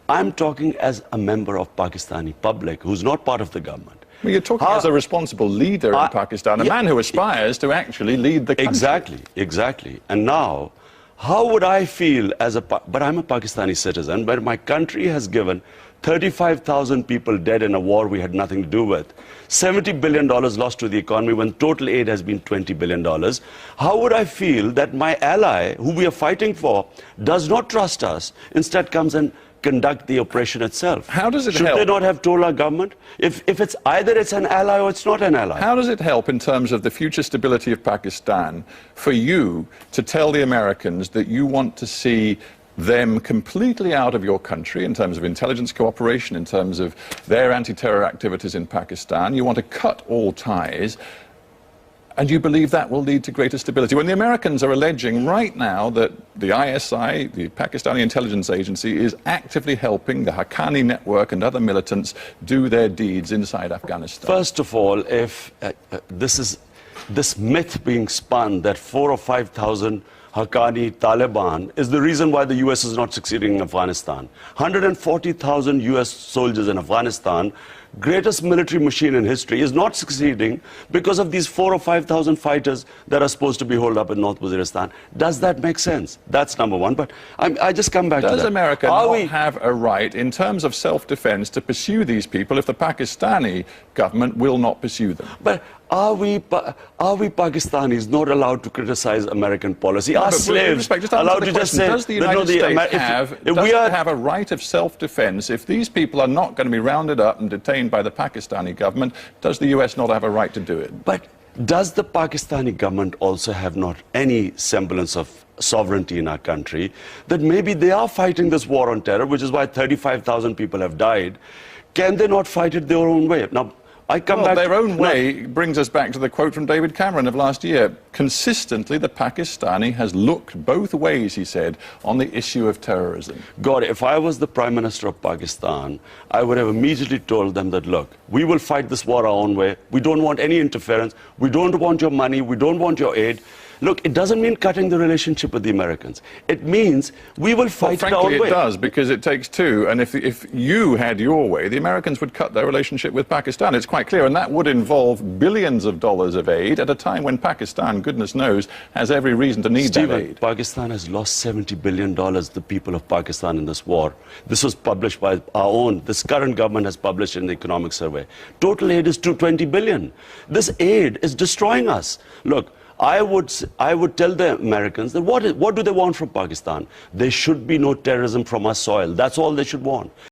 I'm talking as a member of Pakistani public who's not part of the government. Well, you're talking as a responsible leader in Pakistan, a man who aspires to actually lead the country. Exactly. And now, how would I feel but I'm a Pakistani citizen, but my country has given 35,000 people dead in a war we had nothing to do with. $70 billion lost to the economy when total aid has been $20 billion. How would I feel that my ally, who we are fighting for, does not trust us, instead comes and conduct the operation itself? How does it help? Should they not have told our government? If it's either it's an ally or it's not an ally. How does it help in terms of the future stability of Pakistan for you to tell the Americans that you want to see them completely out of your country in terms of intelligence cooperation, in terms of their anti-terror activities in Pakistan? You want to cut all ties, and you believe that will lead to greater stability, when the Americans are alleging right now that the ISI, the Pakistani intelligence agency, is actively helping the Haqqani network and other militants do their deeds inside Afghanistan? First of all, if this myth being spun that 4,000 or 5,000 Haqqani Taliban is the reason why the US is not succeeding in Afghanistan. 140,000 US soldiers in Afghanistan, greatest military machine in history, is not succeeding because of these 4,000 or 5,000 fighters that are supposed to be holed up in North Waziristan. Does that make sense? That's number one. But I just come back to that. Does America not have a right, in terms of self-defense, to pursue these people if the Pakistani government will not pursue them? But are we Pakistanis not allowed to criticize American policy? Are slaves allowed to just say, does the United States have a right of self-defense if these people are not going to be rounded up and detained by the Pakistani government? Does the US not have a right to do it? But does the Pakistani government also have not any semblance of sovereignty in our country, that maybe they are fighting this war on terror, which is why 35,000 people have died? Can they not fight it their own way? Now, their own way brings us back to the quote from David Cameron of last year. Consistently, the Pakistani has looked both ways, he said, on the issue of terrorism. God, if I was the Prime Minister of Pakistan, I would have immediately told them that, look, we will fight this war our own way. We don't want any interference. We don't want your money. We don't want your aid. Look, it doesn't mean cutting the relationship with the Americans. It means we will fight it our own way. Frankly, it does, because it takes two. And if you had your way, the Americans would cut their relationship with Pakistan. It's quite clear. And that would involve billions of dollars of aid at a time when Pakistan, goodness knows, has every reason to need that aid. Pakistan has lost $70 billion, the people of Pakistan, in this war. This was published by our own. This current government has published in the economic survey. Total aid is $220 billion. This aid is destroying us. Look, I would tell the Americans that what do they want from Pakistan? There should be no terrorism from our soil. That's all they should want.